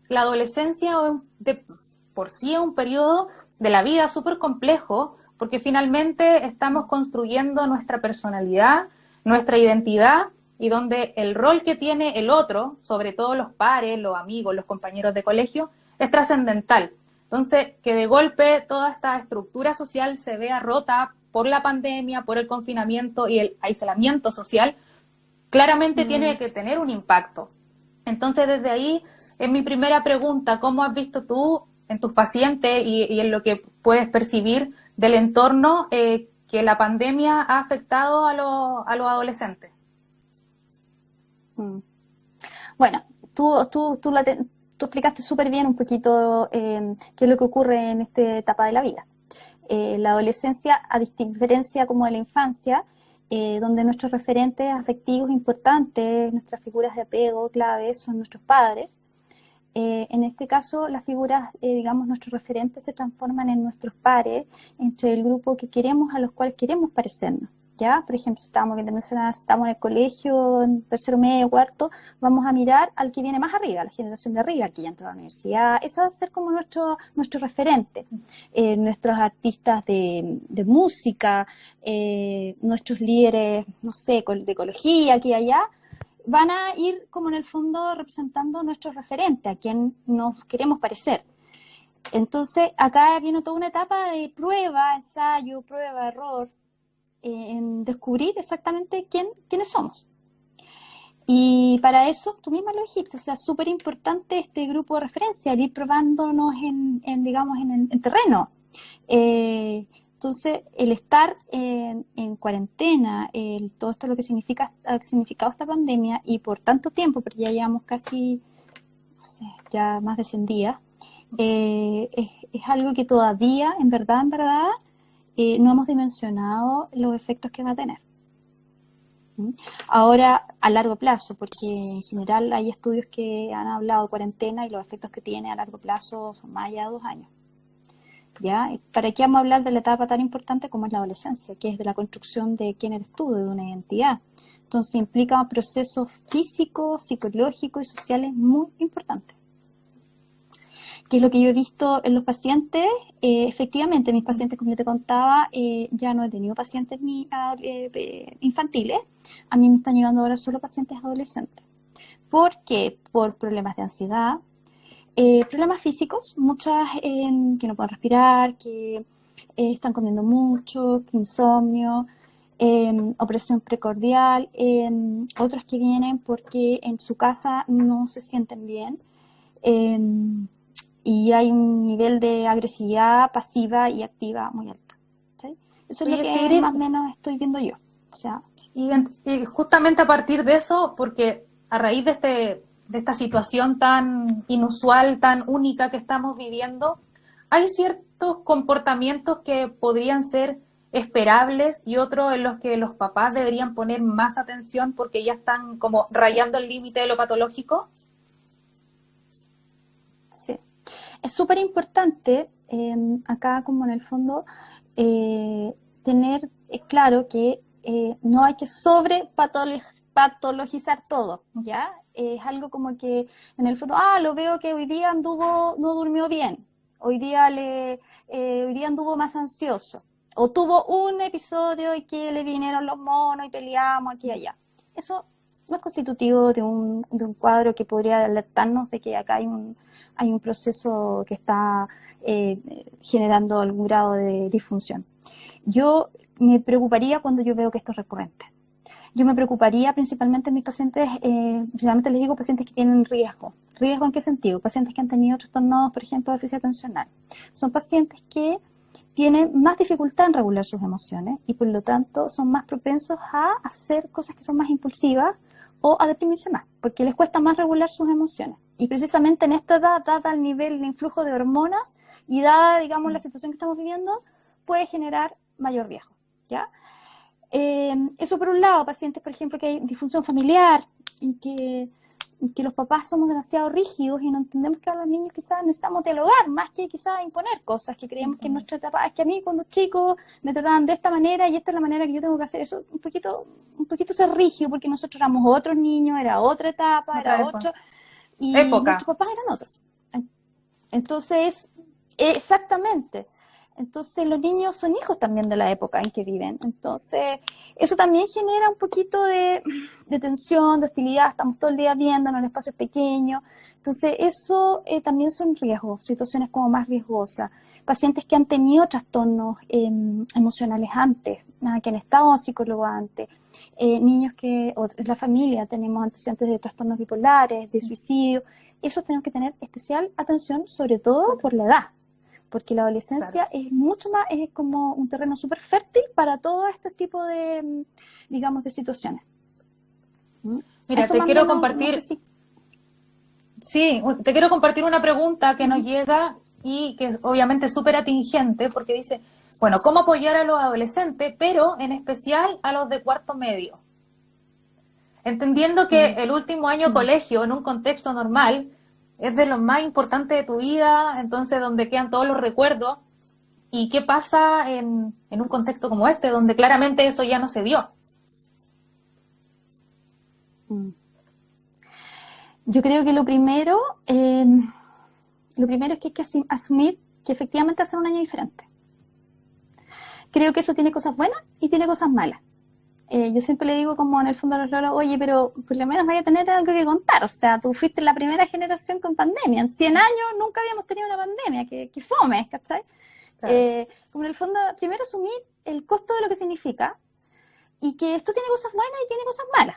la adolescencia por sí es un periodo de la vida súper complejo, porque finalmente estamos construyendo nuestra personalidad, nuestra identidad, y donde el rol que tiene el otro, sobre todo los pares, los amigos, los compañeros de colegio, es trascendental. Entonces, que de golpe toda esta estructura social se vea rota por la pandemia, por el confinamiento y el aislamiento social, claramente tiene que tener un impacto. Entonces, desde ahí, es mi primera pregunta: ¿cómo has visto tú en tus pacientes y en lo que puedes percibir del entorno que la pandemia ha afectado a los adolescentes? Bueno, tú explicaste súper bien un poquito qué es lo que ocurre en esta etapa de la vida. La adolescencia, a diferencia como de la infancia, donde nuestros referentes afectivos importantes, nuestras figuras de apego clave son nuestros padres. En este caso, las figuras, digamos, nuestros referentes se transforman en nuestros pares, entre el grupo que queremos, a los cuales queremos parecernos. ¿Ya? Por ejemplo, si estamos en el colegio, en tercero, medio, cuarto, vamos a mirar al que viene más arriba, la generación de arriba, al que ya entró a la universidad. Eso va a ser como nuestro referente. Nuestros artistas de música, nuestros líderes, no sé, de ecología, aquí y allá, van a ir como en el fondo representando nuestro referente, a quien nos queremos parecer. Entonces, acá viene toda una etapa de prueba, ensayo, prueba, error, en descubrir exactamente quiénes somos. Y para eso, tú misma lo dijiste, o sea, súper importante este grupo de referencia, el ir probándonos digamos, en terreno. Entonces, el estar en cuarentena, todo esto lo que ha significado esta pandemia, y por tanto tiempo, porque ya llevamos casi, no sé, ya más de 100 días, es algo que todavía, en verdad, no hemos dimensionado los efectos que va a tener. Ahora, a largo plazo, porque en general hay estudios que han hablado de cuarentena y los efectos que tiene a largo plazo son más allá de 2 años. ¿Ya? ¿Para qué vamos a hablar de la etapa tan importante como es la adolescencia, que es de la construcción de quién eres tú, de una identidad? Entonces implica procesos físicos, psicológicos y sociales muy importantes. ¿Qué es lo que yo he visto en los pacientes? Efectivamente, mis pacientes, como yo te contaba, ya no he tenido pacientes infantiles. A mí me están llegando ahora solo pacientes adolescentes. ¿Por qué? Por problemas de ansiedad, problemas físicos, muchas que no pueden respirar, que están comiendo mucho, que insomnio, opresión precordial, otros que vienen porque en su casa no se sienten bien, y hay un nivel de agresividad pasiva y activa muy alto. ¿Sí? Eso es lo que Sigrid, más o menos estoy viendo yo. O sea, y justamente a partir de eso, porque a raíz de esta situación tan inusual, tan única que estamos viviendo, hay ciertos comportamientos que podrían ser esperables y otros en los que los papás deberían poner más atención porque ya están como rayando el límite de lo patológico. sí. Es súper importante acá, como en el fondo, tener claro que no hay que patologizar todo, ¿ya? Es algo como que en el fondo, lo veo que hoy día no durmió bien, hoy día anduvo más ansioso, o tuvo un episodio y que le vinieron los monos y peleamos aquí y allá. Eso no es constitutivo de un cuadro que podría alertarnos de que acá hay un proceso que está generando algún grado de disfunción. Yo me preocuparía cuando yo veo que esto es recurrente. Yo me preocuparía principalmente en mis pacientes, principalmente les digo pacientes que tienen riesgo. ¿Riesgo en qué sentido? Pacientes que han tenido trastornos, por ejemplo, de déficit atencional. Son pacientes que tienen más dificultad en regular sus emociones y por lo tanto son más propensos a hacer cosas que son más impulsivas o a deprimirse más, porque les cuesta más regular sus emociones. Y precisamente en esta edad, dada el nivel de influjo de hormonas y dada, digamos, la situación que estamos viviendo, puede generar mayor riesgo, ¿ya? Eso por un lado, pacientes, por ejemplo, que hay disfunción familiar, en que los papás somos demasiado rígidos y no entendemos que a los niños quizás necesitamos dialogar, más que quizás imponer cosas, que creemos que en nuestra etapa, es que a mí cuando chico me trataban de esta manera y esta es la manera que yo tengo que hacer. Eso un poquito ser rígido, porque nosotros éramos otros niños, era otra etapa, era otro, y Época. nuestros papás eran otros. Entonces, exactamente. Entonces, los niños son hijos también de la época en que viven. Entonces, eso también genera un poquito de tensión, de hostilidad. Estamos todo el día viéndonos en espacios pequeños. Entonces, eso también son riesgos, situaciones como más riesgosas. Pacientes que han tenido trastornos emocionales antes, que han estado en psicólogo antes. Niños que, o la familia, tenemos antecedentes de trastornos bipolares, de suicidio. Eso tenemos que tener especial atención, sobre todo por la edad. Porque la adolescencia es mucho más, es como un terreno súper fértil para todo este tipo de, digamos, de situaciones. Mira, Eso te más o quiero menos, compartir, no sé si... sí, te quiero compartir una pregunta que nos llega y que obviamente es súper atingente porque dice, bueno, ¿cómo apoyar a los adolescentes, pero en especial a los de cuarto medio? Entendiendo que el último año de colegio en un contexto normal es de lo más importante de tu vida, entonces donde quedan todos los recuerdos. ¿Y qué pasa en un contexto como este, donde claramente eso ya no se vio? Yo creo que lo primero es que hay que asumir que efectivamente va a ser un año diferente. Creo que eso tiene cosas buenas y tiene cosas malas. Yo siempre le digo como en el fondo a los lolos, oye, pero por lo menos vaya a tener algo que contar. O sea, tú fuiste la primera generación con pandemia. En 100 años nunca habíamos tenido una pandemia. Que fome, ¿cachai? Claro. Como en el fondo, primero asumir el costo de lo que significa y que esto tiene cosas buenas y tiene cosas malas.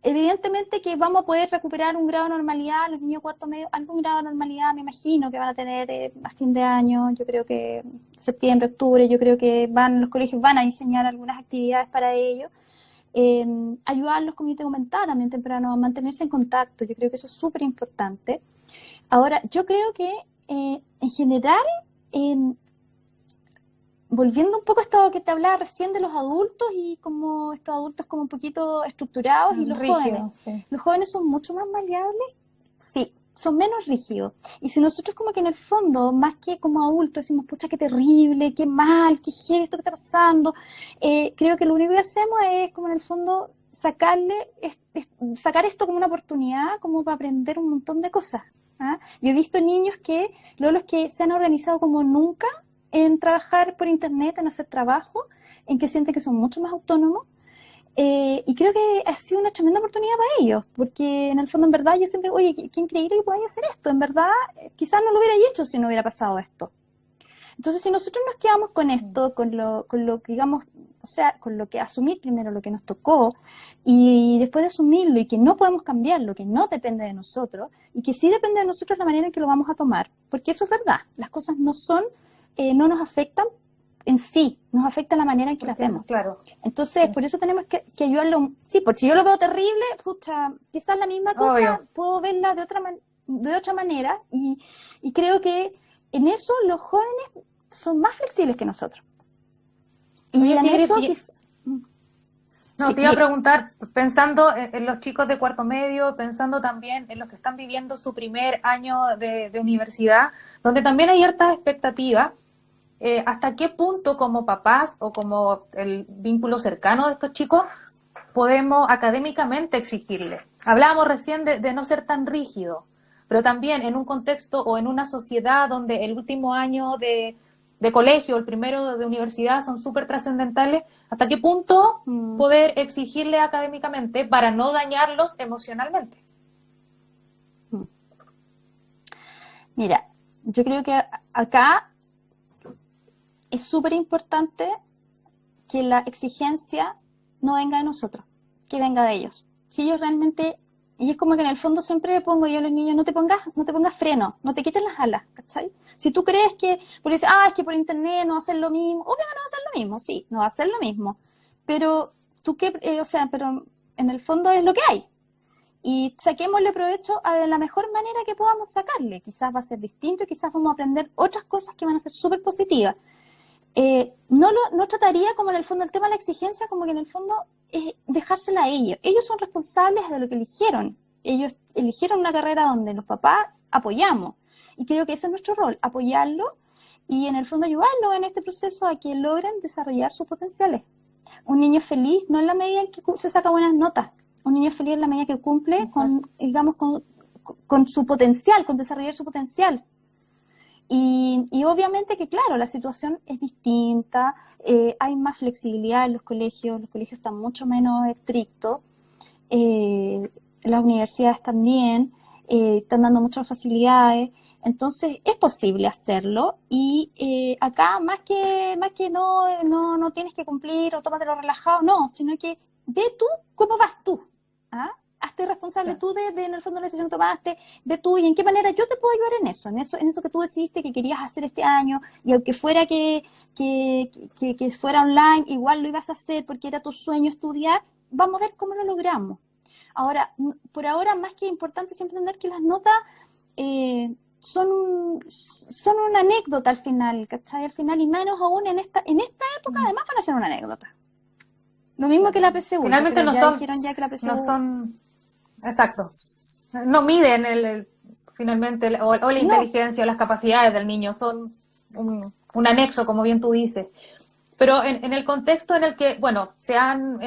Evidentemente que vamos a poder recuperar un grado de normalidad, los niños cuarto medio, algún grado de normalidad me imagino que van a tener a fin de año, yo creo que septiembre, octubre, yo creo que los colegios van a diseñar algunas actividades para ellos. Ayudarlos, como yo te comentaba, también temprano, a mantenerse en contacto, yo creo que eso es súper importante. Ahora, yo creo que en general, volviendo un poco a esto que te hablaba recién de los adultos y como estos adultos como un poquito estructurados y los rígidos, jóvenes. Sí. ¿Los jóvenes son mucho más maleables? Sí, son menos rígidos. Y si nosotros como que en el fondo, más que como adultos, decimos, pucha, qué terrible, qué mal, qué heavy esto que está pasando, creo que lo único que hacemos es como en el fondo sacar esto como una oportunidad como para aprender un montón de cosas. Yo he visto niños los que se han organizado como nunca en trabajar por internet, en hacer trabajo, en que sienten que son mucho más autónomos, y creo que ha sido una tremenda oportunidad para ellos, porque en el fondo, en verdad, yo siempre, oye, qué increíble que podáis hacer esto, en verdad, quizás no lo hubiera hecho si no hubiera pasado esto. Entonces, si nosotros nos quedamos con esto, con lo que digamos, o sea, con lo que asumir primero lo que nos tocó, y después de asumirlo, y que no podemos cambiarlo, que no depende de nosotros, y que sí depende de nosotros la manera en que lo vamos a tomar, porque eso es verdad, las cosas no nos afectan en sí, nos afecta la manera en que las vemos. Claro. Entonces, por eso tenemos que ayudarlo. Sí, porque si yo lo veo terrible, pucha, quizás la misma cosa, obvio, puedo verla de otra manera, y creo que en eso los jóvenes son más flexibles que nosotros. Y en eso... No, te iba a preguntar, pensando en los chicos de cuarto medio, pensando también en los que están viviendo su primer año de universidad, donde también hay hartas expectativas, ¿hasta qué punto como papás o como el vínculo cercano de estos chicos podemos académicamente exigirles? Hablábamos recién de no ser tan rígido, pero también en un contexto o en una sociedad donde el último año de colegio, el primero de universidad son súper trascendentales, ¿hasta qué punto poder exigirle académicamente para no dañarlos emocionalmente? Mira, yo creo que acá es súper importante que la exigencia no venga de nosotros, que venga de ellos. Si ellos realmente... Y es como que en el fondo siempre le pongo yo a los niños, no te pongas freno, no te quites las alas, ¿cachai? Si tú crees que, porque dices, es que por internet no va a ser lo mismo, obviamente no va a ser lo mismo, sí, no va a ser lo mismo, pero tú pero en el fondo es lo que hay. Y saquémosle provecho de la mejor manera que podamos sacarle. Quizás va a ser distinto y quizás vamos a aprender otras cosas que van a ser súper positivas. No trataría como en el fondo el tema de la exigencia, como que en el fondo es dejársela a ellos. Ellos son responsables de lo que eligieron. Ellos eligieron una carrera donde los papás apoyamos. Y creo que ese es nuestro rol, apoyarlos y en el fondo ayudarlos en este proceso a que logren desarrollar sus potenciales. Un niño feliz no es la medida en que se saca buenas notas. Un niño feliz es la medida que cumple con su potencial, con desarrollar su potencial. Y obviamente que, claro, la situación es distinta, hay más flexibilidad en los colegios están mucho menos estrictos, las universidades también están dando muchas facilidades, entonces es posible hacerlo y acá más que no tienes que cumplir o tómatelo relajado, no, sino que ve tú cómo vas tú, ¿ah? Hazte responsable tú de en el fondo la decisión que tomaste, de tú y en qué manera yo te puedo ayudar en eso que tú decidiste que querías hacer este año y aunque fuera que fuera online, igual lo ibas a hacer porque era tu sueño estudiar, vamos a ver cómo lo logramos. Ahora, por ahora, más que importante siempre entender que las notas son una anécdota al final, ¿cachai? Al final, y menos aún en esta época, además van a ser una anécdota. Lo mismo que la PSU. Finalmente dijeron ya que la PSU... no son, exacto, no miden finalmente o la inteligencia o las capacidades del niño, son un anexo, como bien tú dices. Pero en el contexto en el que, bueno, se han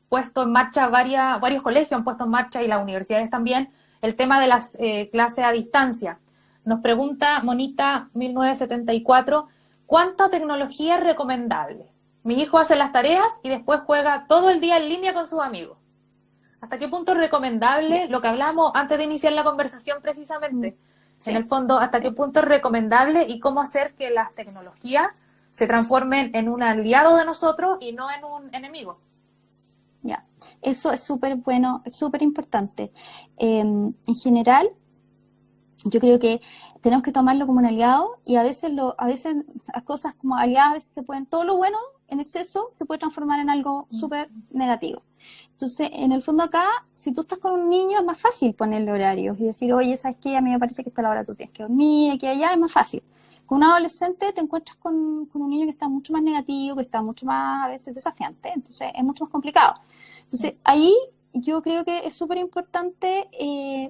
puesto en marcha varios colegios han puesto en marcha y las universidades también el tema de las clases a distancia. Nos pregunta Monita 1974, ¿cuánta tecnología es recomendable? Mi hijo hace las tareas y después juega todo el día en línea con sus amigos. ¿Hasta qué punto es recomendable lo que hablamos antes de iniciar la conversación precisamente? Sí. En el fondo, ¿hasta qué punto es recomendable y cómo hacer que las tecnologías se transformen en un aliado de nosotros y no en un enemigo? Ya, eso es súper bueno, es súper importante. En general, yo creo que tenemos que tomarlo como un aliado y a veces las cosas como aliadas a veces se pueden, todo lo bueno en exceso se puede transformar en algo súper negativo. Entonces, en el fondo acá, si tú estás con un niño es más fácil ponerle horarios y decir, oye, ¿sabes qué? A mí me parece que esta hora tú tienes que dormir, aquí allá, es más fácil. Con un adolescente te encuentras con un niño que está mucho más negativo, que está mucho más a veces desafiante, entonces es mucho más complicado. Entonces, ahí yo creo que es súper importante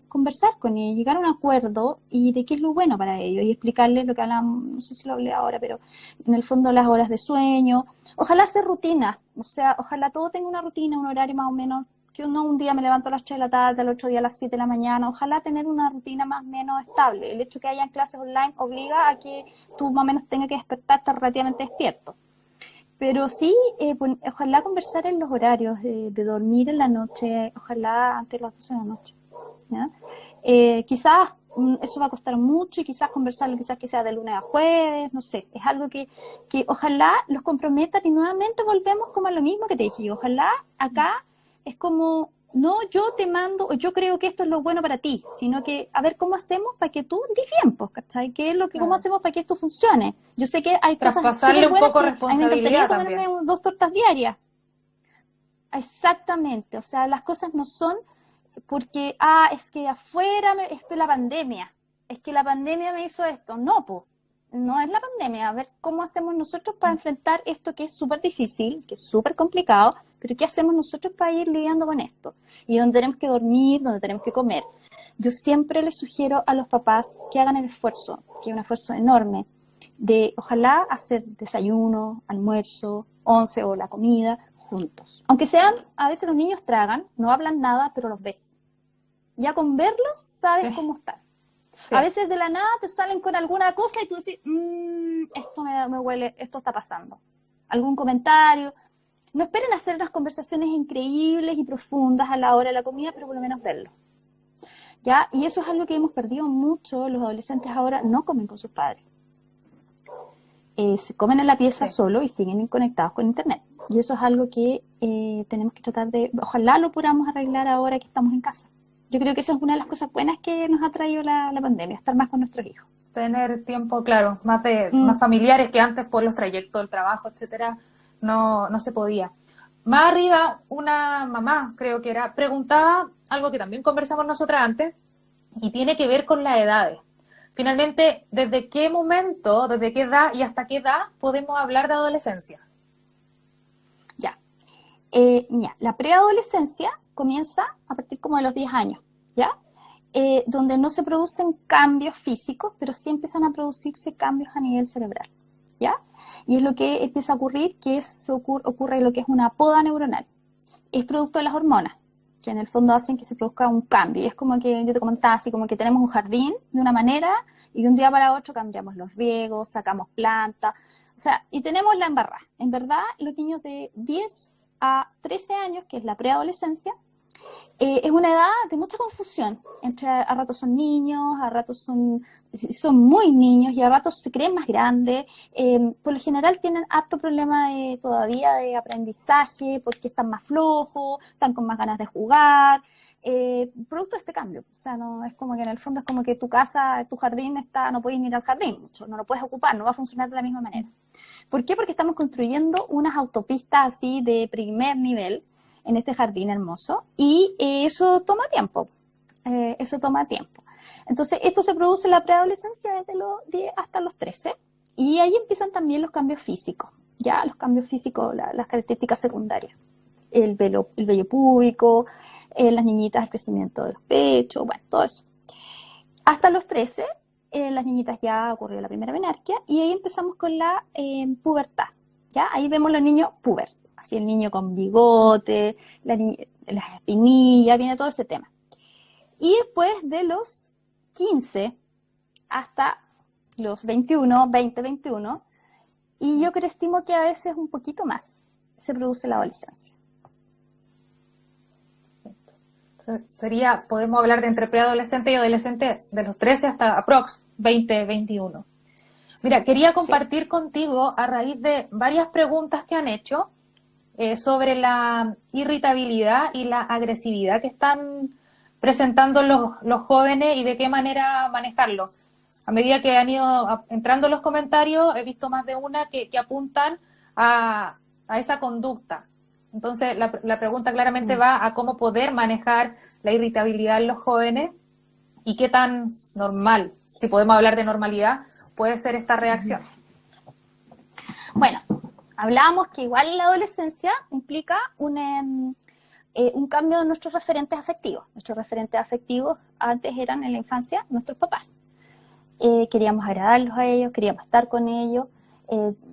conversar con ellos, llegar a un acuerdo y de qué es lo bueno para ellos y explicarles lo que hablamos, no sé si lo hablé ahora, pero en el fondo las horas de sueño, ojalá hacer rutinas, o sea, ojalá todo tenga una rutina, un horario más o menos, que uno un día me levanto a las 3 de la tarde, al otro día a las 7 de la mañana, ojalá tener una rutina más o menos estable. El hecho que hayan clases online obliga a que tú más o menos tengas que despertarte relativamente despierto. Pero sí, ojalá conversar en los horarios de dormir en la noche, ojalá antes de las 12 de la noche. ¿Ya? Quizás eso va a costar mucho y quizás conversarlo, quizás que sea de lunes a jueves, no sé. Es algo que ojalá los comprometan y nuevamente volvemos como a lo mismo que te dije. Ojalá acá es como, no yo te mando o yo creo que esto es lo bueno para ti, sino que a ver cómo hacemos para que tú des tiempo, ¿cachai? ¿Qué es lo que, cómo hacemos para que esto funcione? Yo sé que hay cosas traspasarle un poco que responsabilidad a mí me encantaría comerme 2 tortas diarias. Exactamente, o sea, las cosas no son porque, es que afuera es la pandemia, es que la pandemia me hizo esto. No, pues, no es la pandemia. A ver cómo hacemos nosotros para enfrentar esto que es súper difícil, que es súper complicado, pero ¿qué hacemos nosotros para ir lidiando con esto? Y donde tenemos que dormir, donde tenemos que comer. Yo siempre les sugiero a los papás que hagan el esfuerzo, que es un esfuerzo enorme, de ojalá hacer desayuno, almuerzo, once o la comida juntos. Aunque sean, a veces los niños tragan, no hablan nada, pero los ves. Ya con verlos sabes cómo están. Sí. A veces de la nada te salen con alguna cosa y tú dices, esto me huele, esto está pasando. Algún comentario. No esperen hacer unas conversaciones increíbles y profundas a la hora de la comida, pero por lo menos verlo. ¿Ya? Y eso es algo que hemos perdido mucho. Los adolescentes ahora no comen con sus padres. Se comen en la pieza solo y siguen conectados con internet. Y eso es algo que tenemos que tratar de, ojalá lo podamos arreglar ahora que estamos en casa. Yo creo que esa es una de las cosas buenas que nos ha traído la pandemia, estar más con nuestros hijos. Tener tiempo, claro, más familiares que antes por los trayectos del trabajo, etcétera, no se podía. Más arriba, una mamá, creo que era, preguntaba algo que también conversamos nosotras antes, y tiene que ver con las edades. Finalmente, ¿desde qué momento, desde qué edad y hasta qué edad podemos hablar de adolescencia? Ya. La preadolescencia comienza a partir como de los 10 años, ¿ya? Donde no se producen cambios físicos, pero sí empiezan a producirse cambios a nivel cerebral, ¿ya? Y es lo que empieza a ocurrir, que ocurre lo que es una poda neuronal. Es producto de las hormonas. que en el fondo hacen que se produzca un cambio. Y es como que yo te comentaba, así como que tenemos un jardín de una manera y de un día para otro cambiamos los riegos, sacamos plantas, o sea, y tenemos la embarrada. En verdad, los niños de 10 a 13 años, que es la preadolescencia, es una edad de mucha confusión. Entre a ratos son niños, a ratos son muy niños y a ratos se creen más grandes. Por lo general tienen harto problema todavía de aprendizaje porque están más flojos, están con más ganas de jugar. Producto de este cambio. O sea, no es como que en el fondo es como que tu casa, tu jardín no puedes ir al jardín mucho, no lo puedes ocupar, no va a funcionar de la misma manera. ¿Por qué? Porque estamos construyendo unas autopistas así de primer nivel en este jardín hermoso y eso toma tiempo. Entonces, esto se produce en la preadolescencia desde los 10 hasta los 13 y ahí empiezan también los cambios físicos, ya los cambios físicos, las características secundarias. El vello púbico, las niñitas, el crecimiento de los pechos, bueno, todo eso. Hasta los 13, las niñitas ya ocurrió la primera menarquia y ahí empezamos con la pubertad, ¿ya? Ahí vemos los niños puber, así el niño con bigote, las espinillas, viene todo ese tema. Y después de los 15 hasta los 21, y yo estimo que a veces un poquito más se produce la adolescencia. Podemos hablar de entre preadolescente y adolescente de los 13 hasta aprox 20, 21. Mira, quería compartir contigo a raíz de varias preguntas que han hecho sobre la irritabilidad y la agresividad que están presentando los jóvenes y de qué manera manejarlo. A medida que han ido entrando los comentarios, he visto más de una que apuntan a esa conducta. Entonces, la pregunta claramente va a cómo poder manejar la irritabilidad en los jóvenes y qué tan normal, si podemos hablar de normalidad, puede ser esta reacción. Bueno, hablábamos que igual la adolescencia implica un cambio de nuestros referentes afectivos. Nuestros referentes afectivos antes eran en la infancia nuestros papás. Queríamos agradarlos a ellos, queríamos estar con ellos.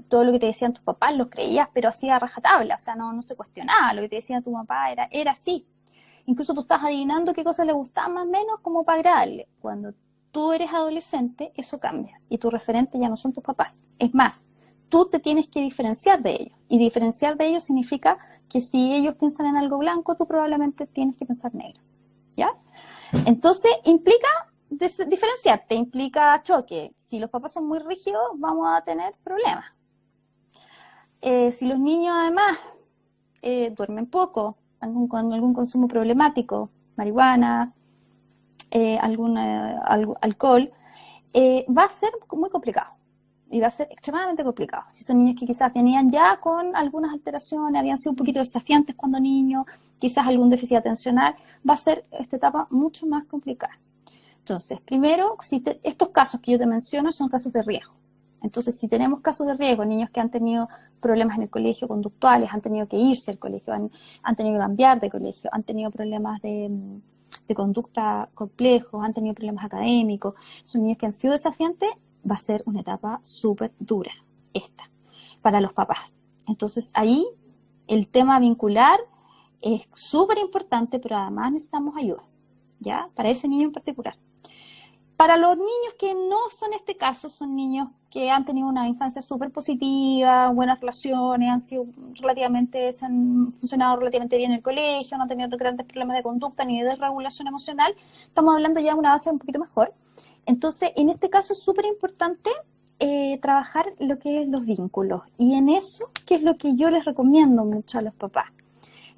Todo lo que te decían tus papás lo creías, pero así a rajatabla, o sea, no se cuestionaba. Lo que te decía tu papá era así. Incluso tú estás adivinando qué cosas le gustaban más o menos como para agradarle. Cuando tú eres adolescente, eso cambia y tu referente ya no son tus papás. Es más, tú te tienes que diferenciar de ellos. Y diferenciar de ellos significa que si ellos piensan en algo blanco, tú probablemente tienes que pensar negro. ¿Ya? Entonces, implica diferenciarte, implica choque. Si los papás son muy rígidos, vamos a tener problemas. Si los niños además duermen poco, con algún consumo problemático, marihuana, alcohol, va a ser muy complicado. Y va a ser extremadamente complicado. Si son niños que quizás venían ya con algunas alteraciones, habían sido un poquito desafiantes cuando niños, quizás algún déficit atencional, va a ser esta etapa mucho más complicada. Entonces, primero, estos casos que yo te menciono son casos de riesgo. Entonces, si tenemos casos de riesgo, niños que han tenido problemas en el colegio conductuales, han tenido que irse al colegio, han tenido que cambiar de colegio, han tenido problemas de conducta complejos, han tenido problemas académicos, son niños que han sido desafiantes, va a ser una etapa súper dura esta, para los papás. Entonces, ahí el tema vincular es súper importante, pero además necesitamos ayuda, ¿ya? Para ese niño en particular. Para los niños que no son este caso, son niños que han tenido una infancia súper positiva, buenas relaciones, se han funcionado relativamente bien en el colegio, no han tenido grandes problemas de conducta ni de regulación emocional, estamos hablando ya de una base un poquito mejor. Entonces, en este caso es súper importante trabajar lo que es los vínculos. Y en eso, ¿qué es lo que yo les recomiendo mucho a los papás?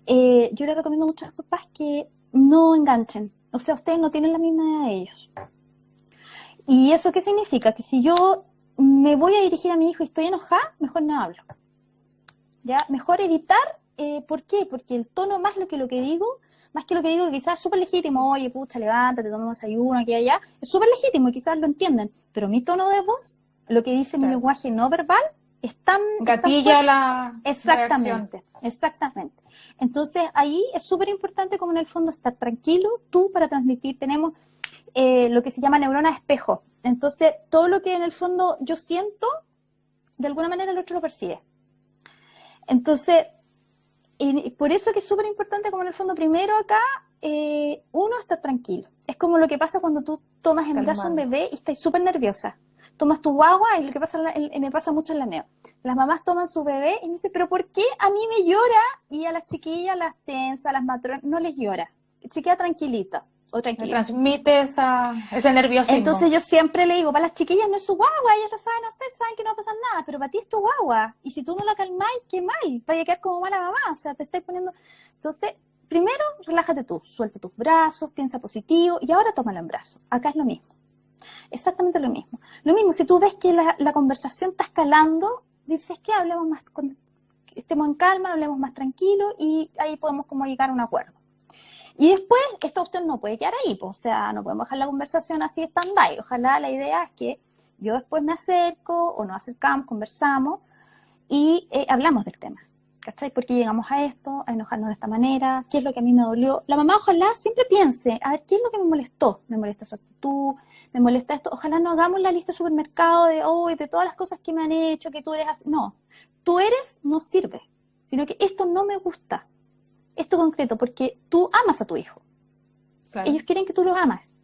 Yo les recomiendo mucho a los papás que no enganchen. O sea, ustedes no tienen la misma edad de ellos. ¿Y eso qué significa? Que si yo me voy a dirigir a mi hijo y estoy enojada, mejor no hablo. ¿Ya? Mejor evitar. ¿Por qué? Porque el tono más que lo que digo, que quizás es súper legítimo, oye, pucha, levántate, tomemos desayuno, aquí y allá, es súper legítimo y quizás lo entienden. Pero mi tono de voz, lo que dice mi lenguaje no verbal, es tan... Gatilla la Exactamente, reacción. Exactamente. Entonces, ahí es súper importante como en el fondo estar tranquilo, tú para transmitir. Tenemos lo que se llama neurona espejo. Entonces, todo lo que en el fondo yo siento, de alguna manera el otro lo percibe. Entonces, por eso que es súper importante, como en el fondo, primero acá, uno, estar tranquilo. Es como lo que pasa cuando tú tomas en brazo a un bebé y estás súper nerviosa. Tomas tu guagua, y lo que pasa me pasa mucho en la neo. Las mamás toman su bebé y me dicen, pero ¿por qué a mí me llora? Y a las chiquillas, las tensas, las matronas, no les llora. Se queda tranquilita o Me tranquila. transmite ese nerviosismo. Entonces yo siempre le digo, para las chiquillas no es su guagua, ellas lo saben hacer, saben que no va a pasar nada, pero para ti es tu guagua. Y si tú no la calmáis, qué mal, vaya a quedar como mala mamá, o sea, te estáis poniendo... Entonces, primero, relájate tú, suelta tus brazos, piensa positivo y ahora tómalo en brazos. Acá es lo mismo. Exactamente lo mismo. Lo mismo, si tú ves que la conversación está escalando, dices que hablemos más, estemos en calma, hablemos más tranquilo y ahí podemos como llegar a un acuerdo. Y después, esta cuestión no puede quedar ahí, pues, o sea, no podemos dejar la conversación así stand-by. Ojalá la idea es que yo después me acerco o nos acercamos, conversamos y hablamos del tema. ¿Cachai? ¿Por qué llegamos a esto? A enojarnos de esta manera. ¿Qué es lo que a mí me dolió? La mamá ojalá siempre piense, a ver, ¿qué es lo que me molestó? ¿Me molesta su actitud? ¿Me molesta esto? Ojalá no hagamos la lista de supermercado de todas las cosas que me han hecho, que tú eres así. No, tú eres no sirve, sino que esto no me gusta. Esto concreto, porque tú amas a tu hijo. Claro. Ellos quieren que tú los amas.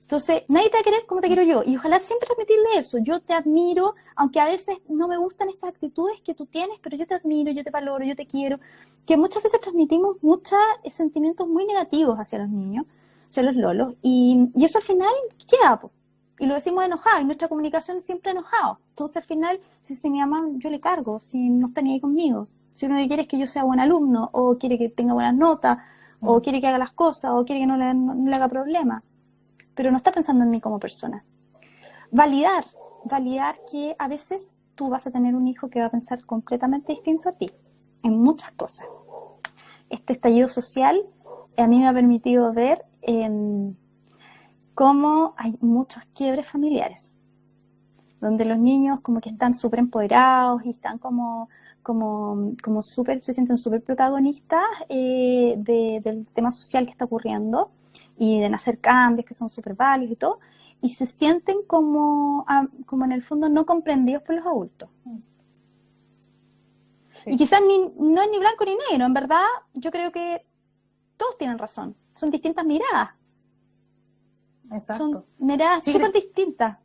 Entonces, nadie te va a querer como te quiero yo. Y ojalá siempre repetirle eso. Yo te admiro, aunque a veces no me gustan estas actitudes que tú tienes, pero yo te admiro, yo te valoro, yo te quiero. Que muchas veces transmitimos muchos sentimientos muy negativos hacia los niños, hacia los lolos. Y eso al final queda, po. Y lo decimos enojado. Y nuestra comunicación es siempre enojado. Entonces, al final, si mi mamá, yo le cargo, si no está ni ahí conmigo. Si uno quiere es que yo sea buen alumno, o quiere que tenga buenas notas, o quiere que haga las cosas, o quiere que no le haga problemas. Pero no está pensando en mí como persona. Validar que a veces tú vas a tener un hijo que va a pensar completamente distinto a ti, en muchas cosas. Este estallido social a mí me ha permitido ver cómo hay muchos quiebres familiares, donde los niños como que están súper empoderados y están como súper, se sienten súper protagonistas del tema social que está ocurriendo y de hacer cambios que son súper válidos y todo, y se sienten como en el fondo no comprendidos por los adultos. Sí. Y quizás no es ni blanco ni negro, en verdad yo creo que todos tienen razón, son distintas miradas. Exacto. Son miradas súper distintas.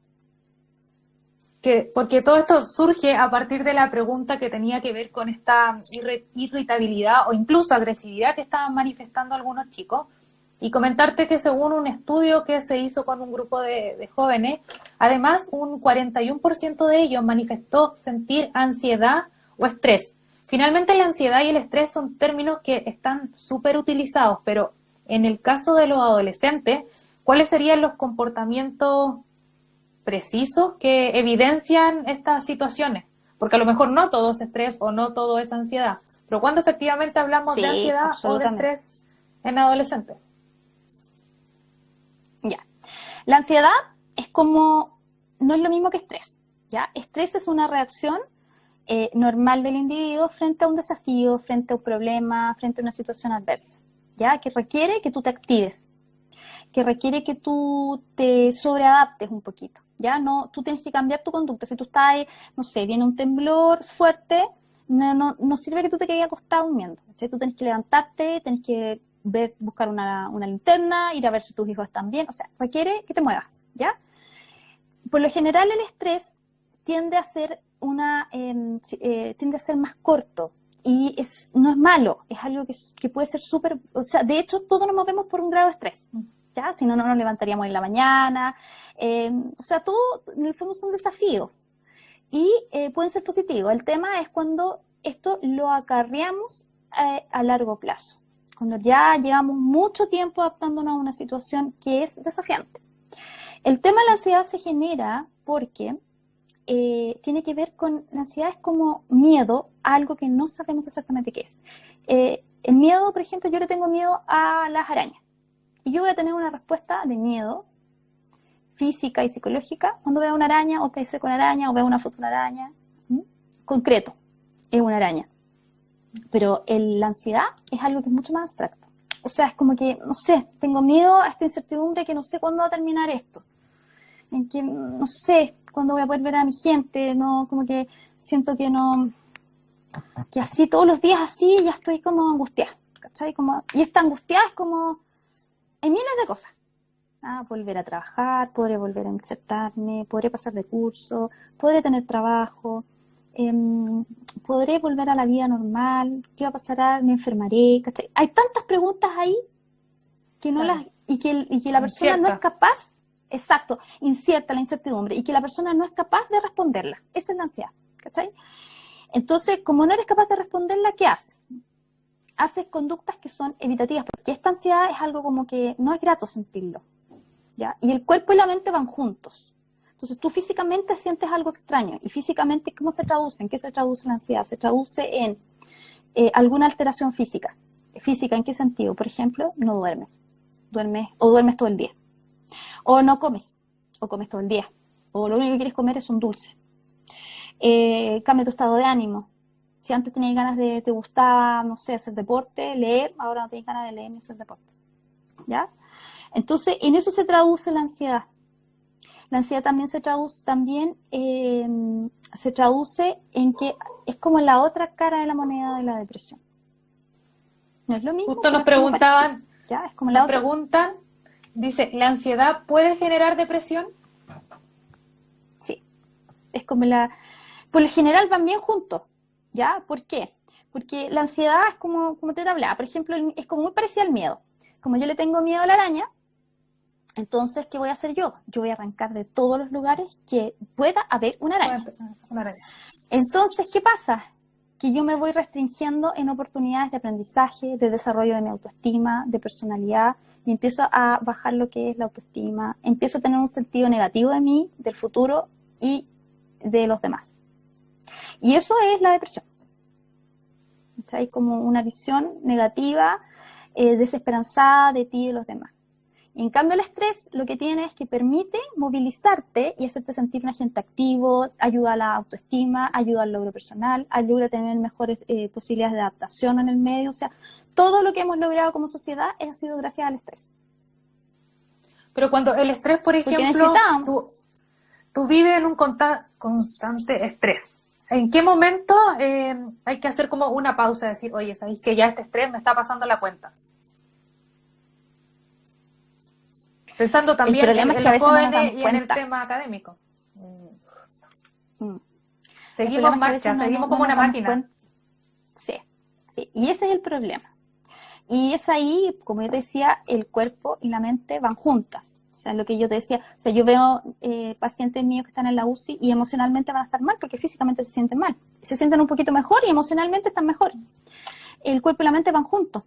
Porque todo esto surge a partir de la pregunta que tenía que ver con esta irritabilidad o incluso agresividad que estaban manifestando algunos chicos, y comentarte que según un estudio que se hizo con un grupo de jóvenes, además un 41% de ellos manifestó sentir ansiedad o estrés. Finalmente la ansiedad y el estrés son términos que están súper utilizados, pero en el caso de los adolescentes, ¿cuáles serían los comportamientos precisos que evidencian estas situaciones? Porque a lo mejor no todo es estrés o no todo es ansiedad, pero cuando efectivamente hablamos de ansiedad o de estrés en adolescentes. Ya. La ansiedad es como, no es lo mismo que estrés, ¿ya? Estrés es una reacción normal del individuo frente a un desafío, frente a un problema, frente a una situación adversa, ¿ya? Que requiere que tú te actives, que requiere que tú te sobreadaptes un poquito, ¿ya? No, tú tienes que cambiar tu conducta. Si tú estás ahí, no sé, viene un temblor fuerte, no sirve que tú te quedes acostado durmiendo, ¿sí? Tú tienes que levantarte, tienes que buscar una linterna, ir a ver si tus hijos están bien, o sea, requiere que te muevas, ¿ya? Por lo general el estrés tiende a ser más corto y no es malo, es algo que puede ser súper, o sea, de hecho todos nos movemos por un grado de estrés, ¿ya? Si no, no nos levantaríamos en la mañana, o sea, todo en el fondo son desafíos y pueden ser positivos. El tema es cuando esto lo acarreamos a largo plazo, cuando ya llevamos mucho tiempo adaptándonos a una situación que es desafiante. El tema de la ansiedad se genera porque tiene que ver con, la ansiedad es como miedo a algo que no sabemos exactamente qué es. El miedo, por ejemplo, yo le tengo miedo a las arañas. Y yo voy a tener una respuesta de miedo física y psicológica cuando veo una araña, o te dice con araña, o veo una foto de una araña. Concreto, es una araña. Pero la ansiedad es algo que es mucho más abstracto. O sea, es como que, no sé, tengo miedo a esta incertidumbre que no sé cuándo va a terminar esto. En que no sé cuándo voy a poder ver a mi gente, no, como que siento que no que así todos los días así ya estoy como angustiada, ¿cachai? Y esta angustia es como en miles de cosas. Volver a trabajar, podré volver a insertarme, podré pasar de curso, podré tener trabajo, podré volver a la vida normal, ¿qué va a pasar? Me enfermaré, ¿cachai? Hay tantas preguntas ahí que no Claro. y que la persona no es capaz, exacto, incierta la incertidumbre, y que la persona no es capaz de responderla. Esa es la ansiedad, ¿cachai? Entonces, como no eres capaz de responderla, ¿qué haces? Haces conductas que son evitativas, porque esta ansiedad es algo como que no es grato sentirlo, ¿ya? Y el cuerpo y la mente van juntos. Entonces tú físicamente sientes algo extraño, y físicamente, ¿cómo se traduce? ¿En qué se traduce la ansiedad? Se traduce en alguna alteración física. ¿Física en qué sentido? Por ejemplo, no duermes todo el día, o no comes, o comes todo el día, o lo único que quieres comer es un dulce. Cambia tu estado de ánimo. Si antes tenías ganas te gustaba, no sé, hacer deporte, leer, ahora no tienes ganas de leer ni hacer deporte, ¿ya? Entonces, en eso se traduce la ansiedad. La ansiedad también se traduce en que es como la otra cara de la moneda de la depresión. No es lo mismo, Justo pero nos es como parecido, preguntaban, ¿ya? Es como la nos otra. preguntan, dice, ¿la ansiedad puede generar depresión? Sí, es como por lo general van bien juntos, ¿ya? ¿Por qué? Porque la ansiedad es como te hablaba, por ejemplo, es como muy parecida al miedo. Como yo le tengo miedo a la araña, entonces, ¿qué voy a hacer yo? Yo voy a arrancar de todos los lugares que pueda haber una araña. Una araña. Entonces, ¿qué pasa? Que yo me voy restringiendo en oportunidades de aprendizaje, de desarrollo de mi autoestima, de personalidad, y empiezo a bajar lo que es la autoestima, empiezo a tener un sentido negativo de mí, del futuro y de los demás. Y eso es la depresión. Hay como una visión negativa, desesperanzada de ti y de los demás. En cambio, el estrés lo que tiene es que permite movilizarte y hacerte sentir un agente activo, ayuda a la autoestima, ayuda al logro personal, ayuda a tener mejores posibilidades de adaptación en el medio. O sea, todo lo que hemos logrado como sociedad ha sido gracias al estrés. Pero cuando el estrés, por ejemplo, tú vives en un constante estrés, ¿en qué momento hay que hacer como una pausa y decir, oye, ¿sabéis que ya este estrés me está pasando la cuenta? Pensando también en los jóvenes y en el tema académico. Seguimos en marcha, seguimos como una máquina. Sí, y ese es el problema. Y es ahí, como yo te decía, el cuerpo y la mente van juntas. O sea, lo que yo te decía, o sea, yo veo pacientes míos que están en la UCI y emocionalmente van a estar mal porque físicamente se sienten mal. Se sienten un poquito mejor y emocionalmente están mejor. El cuerpo y la mente van juntos.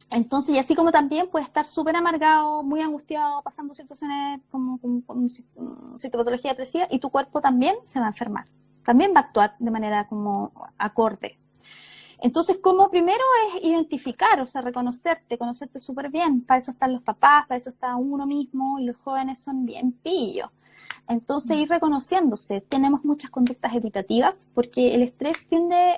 Entonces, y así como también puede estar súper amargado, muy angustiado, pasando situaciones como sintomatología depresiva, y tu cuerpo también se va a enfermar. También va a actuar de manera como acorde. Entonces, como primero es identificar, o sea, conocerte súper bien. Para eso están los papás, para eso está uno mismo, y los jóvenes son bien pillos. Entonces, ir reconociéndose. Tenemos muchas conductas evitativas, porque el estrés tiende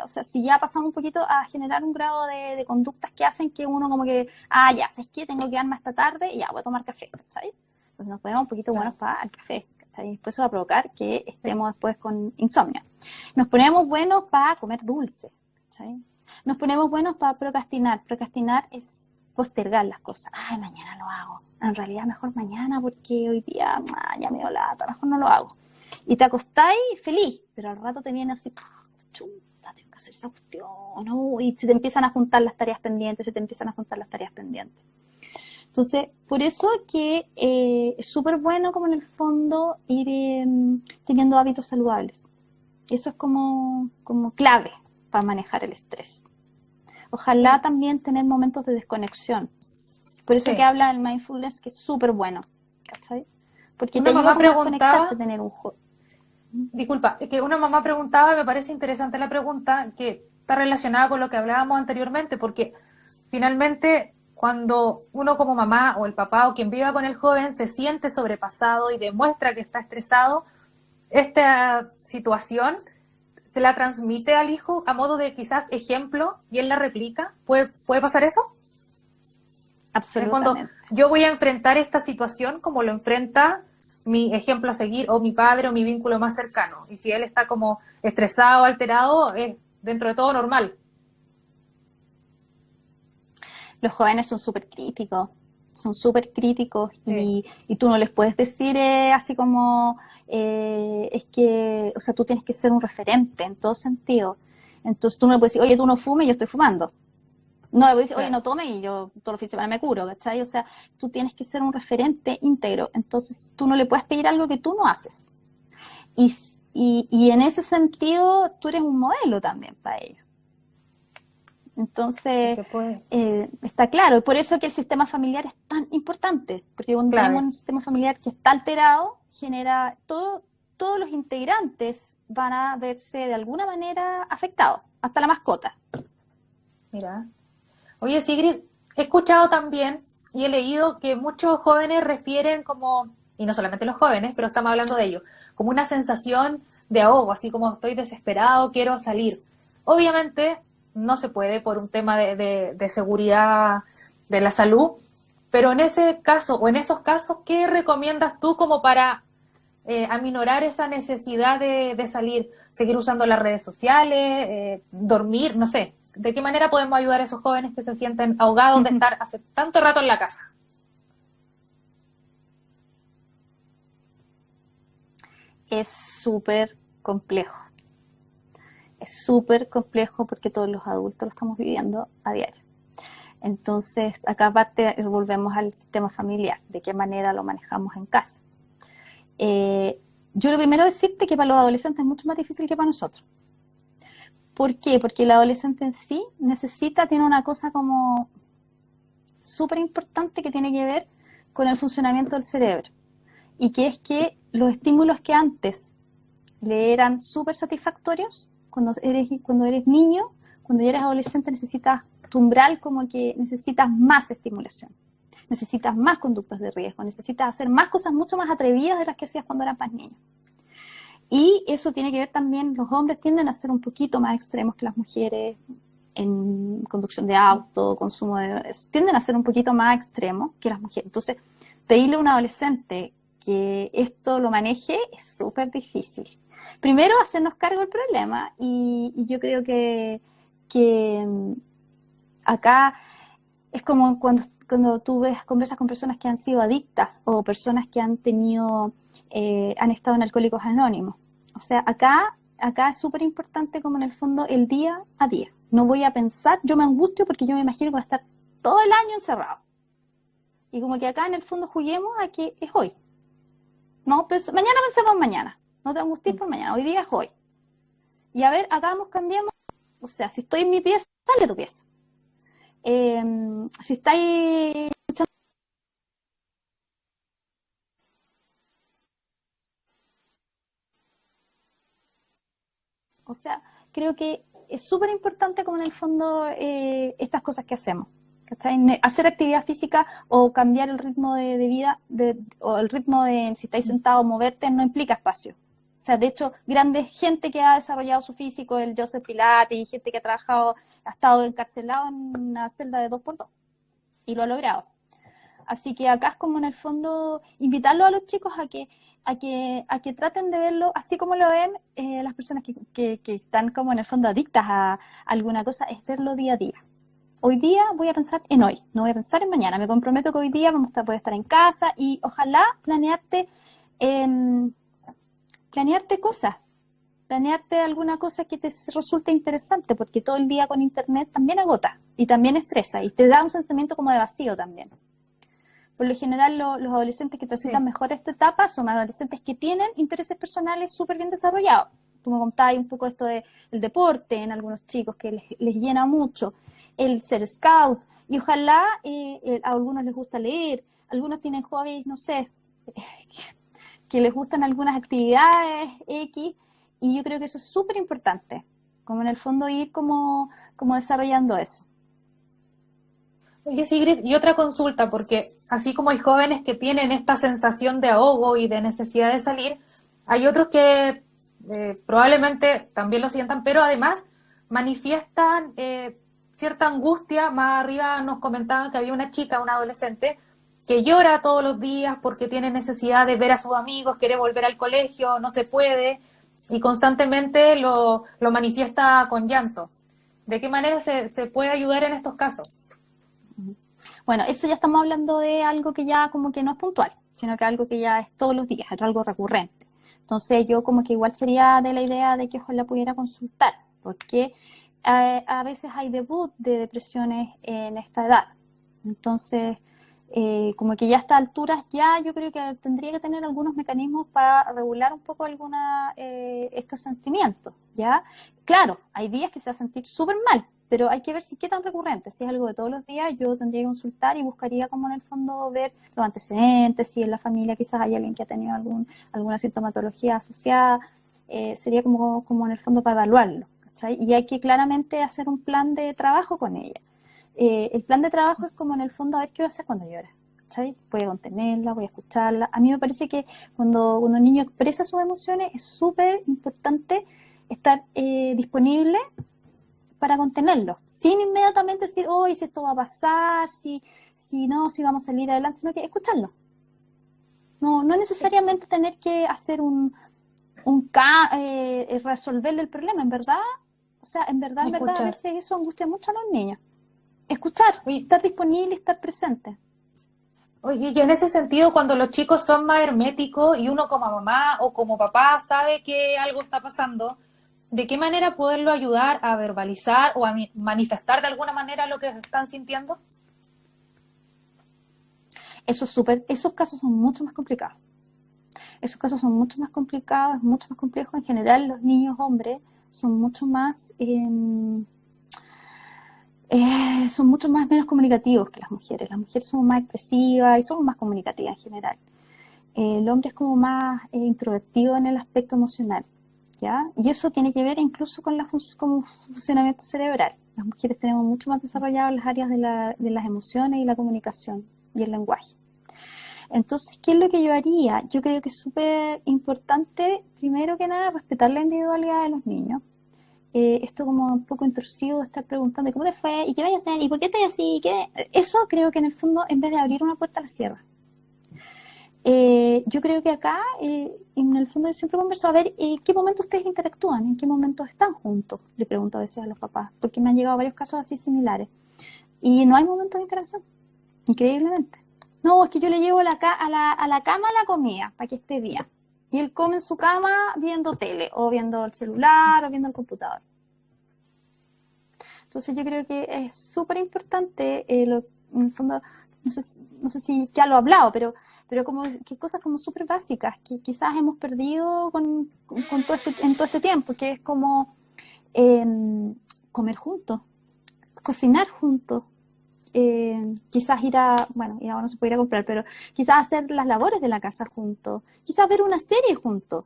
o sea, si ya pasamos un poquito a generar un grado de conductas que hacen que uno como que, ya, ¿sabes qué? Tengo que quedarme hasta tarde y ya, voy a tomar café, ¿sabes? Entonces nos ponemos un poquito buenos para el café, ¿sabes? Después eso va a provocar que estemos después con insomnio. Nos ponemos buenos para comer dulce, ¿sabes? Nos ponemos buenos para procrastinar. Procrastinar es postergar las cosas. Mañana lo hago. En realidad mejor mañana porque hoy día ya me dio lata, mejor no lo hago. Y te acostáis feliz, pero al rato te viene así, chuta, tengo que hacer esa cuestión, ¿no? Y se te empiezan a juntar las tareas pendientes, Entonces, por eso que es súper bueno como en el fondo ir teniendo hábitos saludables. Eso es como clave para manejar el estrés. Ojalá también tener momentos de desconexión. Por eso que habla del mindfulness, que es súper bueno, ¿cachai? Porque te ayuda a desconectarte, tener un juego. Disculpa, que una mamá preguntaba, me parece interesante la pregunta, que está relacionada con lo que hablábamos anteriormente, porque finalmente cuando uno como mamá o el papá o quien viva con el joven se siente sobrepasado y demuestra que está estresado, esta situación se la transmite al hijo a modo de quizás ejemplo y él la replica. ¿Puede pasar eso? Absolutamente. Cuando yo voy a enfrentar esta situación como lo enfrenta mi ejemplo a seguir o mi padre o mi vínculo más cercano, y si él está como estresado, alterado, es dentro de todo normal. Los jóvenes son súper críticos y tú no les puedes decir así como, es que, o sea, tú tienes que ser un referente en todo sentido. Entonces tú no le puedes decir, oye, tú no fumes, yo estoy fumando. No le puedes decir, oye, no tome y yo todos los fines de semana me curo, ¿cachai? O sea, tú tienes que ser un referente íntegro. Entonces tú no le puedes pedir algo que tú no haces. Y en ese sentido, tú eres un modelo también para ellos. Entonces, está claro. Por eso que el sistema familiar es tan importante. Porque cuando tenemos un sistema familiar que está alterado, genera todos los integrantes van a verse de alguna manera afectados, hasta la mascota. Mira. Oye, Sigrid, he escuchado también y he leído que muchos jóvenes refieren como, y no solamente los jóvenes, pero estamos hablando de ello, como una sensación de ahogo, así como estoy desesperado, quiero salir. Obviamente no se puede por un tema de seguridad de la salud, pero en ese caso o en esos casos, ¿qué recomiendas tú como para aminorar esa necesidad de salir, seguir usando las redes sociales, dormir, no sé? ¿De qué manera podemos ayudar a esos jóvenes que se sienten ahogados de estar hace tanto rato en la casa? Es súper complejo. Es súper complejo porque todos los adultos lo estamos viviendo a diario. Entonces, acá aparte volvemos al sistema familiar, de qué manera lo manejamos en casa. Yo lo primero decirte que para los adolescentes es mucho más difícil que para nosotros. ¿Por qué? Porque el adolescente en sí tiene una cosa como súper importante que tiene que ver con el funcionamiento del cerebro. Y que es que los estímulos que antes le eran súper satisfactorios, cuando eres niño, cuando ya eres adolescente necesitas tu umbral, como que necesitas más estimulación. Necesitas más conductas de riesgo, necesitas hacer más cosas mucho más atrevidas de las que hacías cuando eras más niño. Y eso tiene que ver también, los hombres tienden a ser un poquito más extremos que las mujeres en conducción de auto, tienden a ser un poquito más extremos que las mujeres. Entonces, pedirle a un adolescente que esto lo maneje es súper difícil. Primero, hacernos cargo del problema y yo creo que acá es como cuando tú conversas con personas que han sido adictas o personas que han estado en Alcohólicos Anónimos. O sea, acá es súper importante como en el fondo el día a día. No voy a pensar, yo me angustio porque yo me imagino que voy a estar todo el año encerrado. Y como que acá en el fondo juguemos a que es hoy. No, mañana pensemos mañana. No te angusties por mañana, hoy día es hoy. Y a ver, hagamos, cambiemos. O sea, si estoy en mi pieza, sal de tu pieza. Si estáis escuchando, o sea, creo que es súper importante como en el fondo estas cosas que hacemos. ¿Cachai? Hacer actividad física o cambiar el ritmo de vida o el ritmo de si estáis sentado moverte no implica espacio. O sea, de hecho, gente que ha desarrollado su físico, el Joseph Pilates, y gente que ha estado encarcelado en una celda de 2x2 y lo ha logrado. Así que acá es como en el fondo invitarlos a los chicos a que traten de verlo así como lo ven las personas que están como en el fondo adictas a alguna cosa, es verlo día a día. Hoy día voy a pensar en hoy, no voy a pensar en mañana. Me comprometo que hoy día poder estar en casa y ojalá planearte cosas, planearte alguna cosa que te resulte interesante, porque todo el día con internet también agota y también estresa y te da un sentimiento como de vacío también. Por lo general los adolescentes que transitan mejor esta etapa son adolescentes que tienen intereses personales súper bien desarrollados. Tú me contabas un poco esto del deporte en algunos chicos que les llena mucho, el ser scout, y ojalá a algunos les gusta leer, algunos tienen hobbies, no sé, que les gustan algunas actividades X, y yo creo que eso es súper importante, como en el fondo ir como desarrollando eso. Oye, Sigrid, y otra consulta, porque así como hay jóvenes que tienen esta sensación de ahogo y de necesidad de salir, hay otros que probablemente también lo sientan, pero además manifiestan cierta angustia. Más arriba nos comentaban que había una chica, una adolescente, que llora todos los días porque tiene necesidad de ver a sus amigos, quiere volver al colegio, no se puede, y constantemente lo manifiesta con llanto. ¿De qué manera se puede ayudar en estos casos? Bueno, eso ya estamos hablando de algo que ya como que no es puntual, sino que algo que ya es todos los días, es algo recurrente. Entonces yo como que igual sería de la idea de que ojalá pudiera consultar, porque a veces hay debut de depresiones en esta edad. Entonces, como que ya a estas alturas ya yo creo que tendría que tener algunos mecanismos para regular un poco estos sentimientos, ¿ya? Claro, hay días que se va a sentir súper mal, pero hay que ver si qué tan recurrente. Si es algo de todos los días, yo tendría que consultar y buscaría como en el fondo ver los antecedentes, si en la familia quizás hay alguien que ha tenido alguna sintomatología asociada, sería como en el fondo para evaluarlo, ¿cachai? Y hay que claramente hacer un plan de trabajo con ella. El plan de trabajo es como en el fondo a ver qué voy a hacer cuando llora, ¿cachai? Voy a contenerla, voy a escucharla. A mí me parece que cuando un niño expresa sus emociones es súper importante estar disponible para contenerlo, sin inmediatamente decir, oh, si esto va a pasar, si vamos a salir adelante, sino que escucharlo. No necesariamente tener que hacer resolverle el problema, en verdad, o sea, en verdad, a veces eso angustia mucho a los niños. Escuchar, estar disponible y estar presente. Oye, y en ese sentido, cuando los chicos son más herméticos y uno como mamá o como papá sabe que algo está pasando, ¿de qué manera poderlo ayudar a verbalizar o a manifestar de alguna manera lo que están sintiendo? Esos casos son mucho más complicados. Esos casos son mucho más complicados, es mucho más complejo. En general, los niños hombres son mucho más menos comunicativos que las mujeres. Las mujeres son más expresivas y somos más comunicativas en general. El hombre es como más introvertido en el aspecto emocional, ¿ya? Y eso tiene que ver incluso con con el funcionamiento cerebral. Las mujeres tenemos mucho más desarrolladas las áreas de las emociones y la comunicación y el lenguaje. Entonces, ¿qué es lo que yo haría? Yo creo que es súper importante, primero que nada, respetar la individualidad de los niños. Esto como un poco intrusivo de estar preguntando ¿cómo te fue? ¿Y qué vaya a hacer? ¿Y por qué estoy así? Eso creo que en el fondo, en vez de abrir una puerta, la cierra. Yo creo que acá, en el fondo, yo siempre converso a ver qué momentos ustedes interactúan, en qué momentos están juntos, le pregunto a veces a los papás, porque me han llegado varios casos así similares. Y no hay momentos de interacción, increíblemente. No, es que yo le llevo a la cama la comida para que esté bien. Y él come en su cama viendo tele, o viendo el celular, o viendo el computador. Entonces yo creo que es súper importante, en el fondo, no sé si ya lo he hablado, pero como que cosas como súper básicas, que quizás hemos perdido en todo este tiempo, que es como comer juntos, cocinar juntos, quizás ir ahora no se puede ir a comprar, pero quizás hacer las labores de la casa juntos, quizás ver una serie juntos,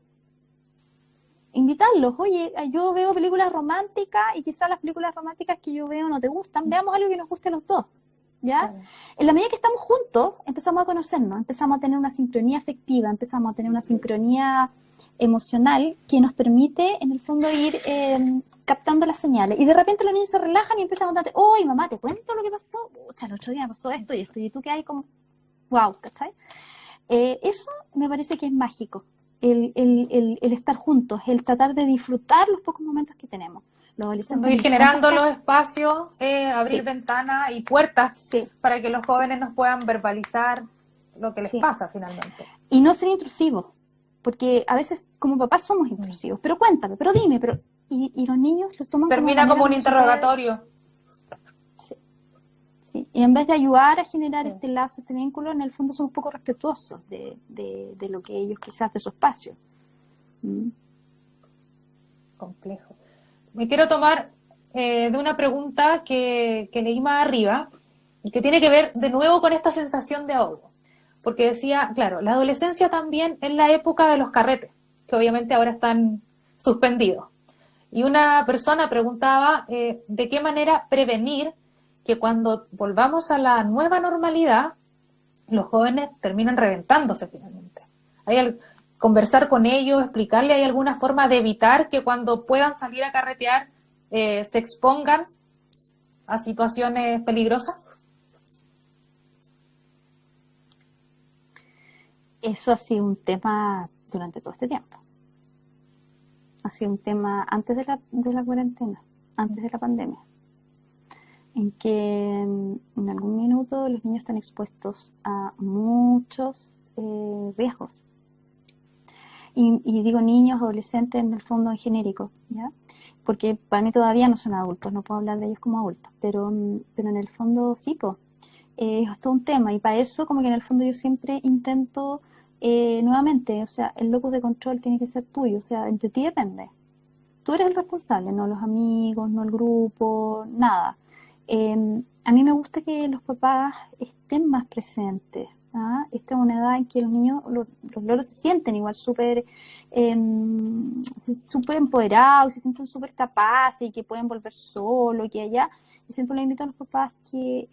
invitarlos, oye, yo veo películas románticas y quizás las películas románticas que yo veo no te gustan, veamos algo que nos guste a los dos, ¿ya? Claro. En la medida que estamos juntos, empezamos a conocernos, empezamos a tener una sincronía afectiva, empezamos a tener una sincronía emocional que nos permite, en el fondo, ir captando las señales. Y de repente los niños se relajan y empiezan a contarte, oye, mamá, ¿te cuento lo que pasó? Pucha, el otro día me pasó esto y esto, y tú que hay como, wow, ¿cachai? Eso me parece que es mágico. El estar juntos, el tratar de disfrutar los pocos momentos que tenemos. Los adolescentes ir generando los espacios, abrir ventanas y puertas para que los jóvenes nos puedan verbalizar lo que les pasa finalmente. Y no ser intrusivos, porque a veces como papás somos intrusivos, pero cuéntame, pero dime, y los niños los toman termina como un interrogatorio. Sí, y en vez de ayudar a generar este lazo, este vínculo, en el fondo somos un poco respetuosos de lo que ellos quizás, de su espacio. Complejo. Me quiero tomar de una pregunta que leí más arriba y que tiene que ver de nuevo con esta sensación de ahogo. Porque decía, claro, la adolescencia también es la época de los carretes, que obviamente ahora están suspendidos. Y una persona preguntaba de qué manera prevenir que cuando volvamos a la nueva normalidad, los jóvenes terminan reventándose finalmente. Conversar con ellos, explicarle, ¿hay alguna forma de evitar que cuando puedan salir a carretear se expongan a situaciones peligrosas? Eso ha sido un tema durante todo este tiempo. ha sido un tema antes de la cuarentena, antes de la pandemia, en que en algún minuto los niños están expuestos a muchos riesgos. Y digo niños, adolescentes, en el fondo en genérico, ¿ya? Porque para mí todavía no son adultos, no puedo hablar de ellos como adultos, pero en el fondo sí, pues, es todo un tema, y para eso como que en el fondo yo siempre intento, nuevamente, o sea, el locus de control tiene que ser tuyo, o sea, de ti depende. Tú eres el responsable, no los amigos, no el grupo, nada. A mí me gusta que los papás estén más presentes. ¿Ah? Esta es una edad en que los niños, los loros se sienten igual súper empoderados, se sienten súper capaces y que pueden volver solos y que allá. Yo siempre les invito a los papás que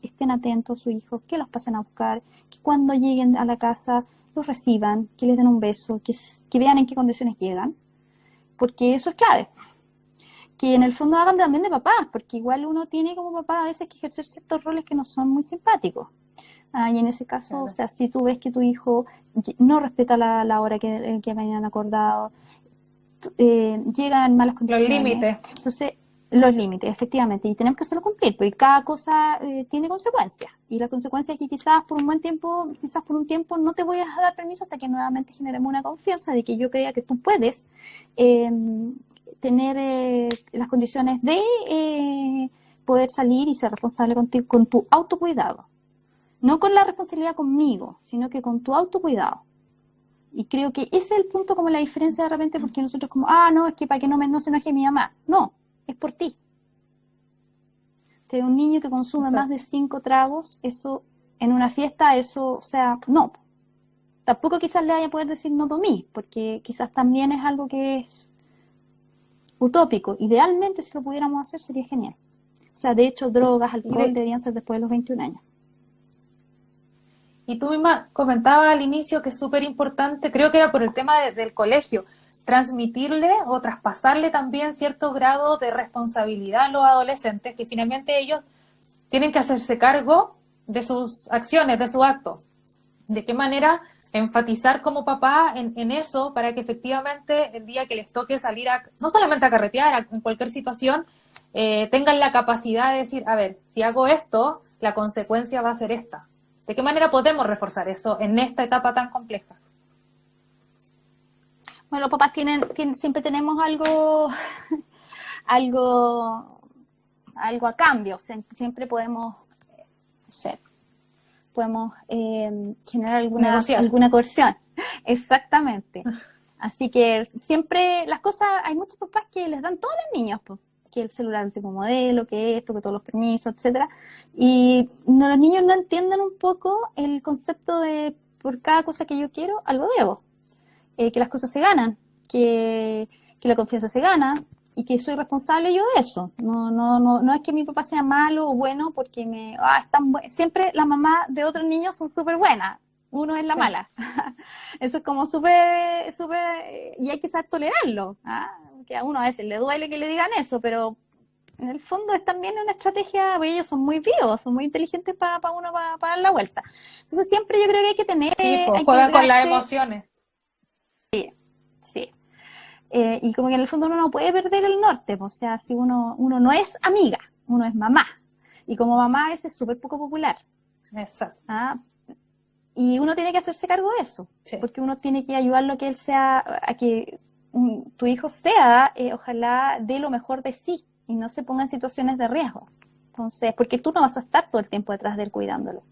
estén atentos a sus hijos, que los pasen a buscar, que cuando lleguen a la casa los reciban, que les den un beso, que vean en qué condiciones llegan, porque eso es clave. Que en el fondo hagan también de papás, porque igual uno tiene como papá a veces que ejercer ciertos roles que no son muy simpáticos. Y en ese caso, claro. O sea, si tú ves que tu hijo no respeta la hora que habían acordado, llegan en malas condiciones. Los límites. Entonces, los límites, efectivamente, y tenemos que hacerlo cumplir, porque cada cosa tiene consecuencias, y la consecuencia es que quizás por un tiempo no te voy a dar permiso hasta que nuevamente generemos una confianza de que yo crea que tú puedes tener las condiciones de poder salir y ser responsable contigo, con tu autocuidado. No con la responsabilidad conmigo, sino que con tu autocuidado. Y creo que ese es el punto, como la diferencia de repente, porque nosotros como, no, es que para que no se enoje mi mamá. No, es por ti. Un niño que consume más de 5 tragos, eso, en una fiesta, eso, o sea, no. Tampoco quizás le vaya a poder decir no tomé, porque quizás también es algo que es utópico. Idealmente, si lo pudiéramos hacer, sería genial. O sea, de hecho, drogas, alcohol deberían ser después de los 21 años. Y tú misma comentabas al inicio que es súper importante, creo que era por el tema del colegio, transmitirle o traspasarle también cierto grado de responsabilidad a los adolescentes, que finalmente ellos tienen que hacerse cargo de sus acciones, de sus actos. ¿De qué manera enfatizar como papá en eso para que efectivamente el día que les toque salir no solamente a carretear, en cualquier situación, tengan la capacidad de decir, a ver, si hago esto, la consecuencia va a ser esta? ¿De qué manera podemos reforzar eso en esta etapa tan compleja? Bueno, los papás siempre tenemos algo a cambio. Siempre podemos, no sé, generar alguna coerción. Exactamente. Así que siempre las cosas, hay muchos papás que les dan todo a los niños, pues, que el celular último modelo, que esto, que todos los permisos, etcétera. Y los niños no entienden un poco el concepto de por cada cosa que yo quiero, algo debo. Que las cosas se ganan, que la confianza se gana y que soy responsable yo de eso. No es que mi papá sea malo o bueno porque siempre las mamás de otros niños son súper buenas. Uno es la mala. Eso es como súper, y hay que saber tolerarlo. Que a uno a veces le duele que le digan eso, pero en el fondo es también una estrategia, porque ellos son muy vivos, son muy inteligentes para dar la vuelta. Entonces siempre yo creo que hay que tener... Sí, pues, juegan con las emociones. Sí. Y como que en el fondo uno no puede perder el norte, o sea, si uno no es amiga, uno es mamá. Y como mamá a veces es súper poco popular. Exacto. Y uno tiene que hacerse cargo de eso, sí. Porque uno tiene que ayudarlo a que él a que tu hijo sea, ojalá dé lo mejor de sí y no se ponga en situaciones de riesgo. Entonces, porque tú no vas a estar todo el tiempo detrás de él cuidándolo.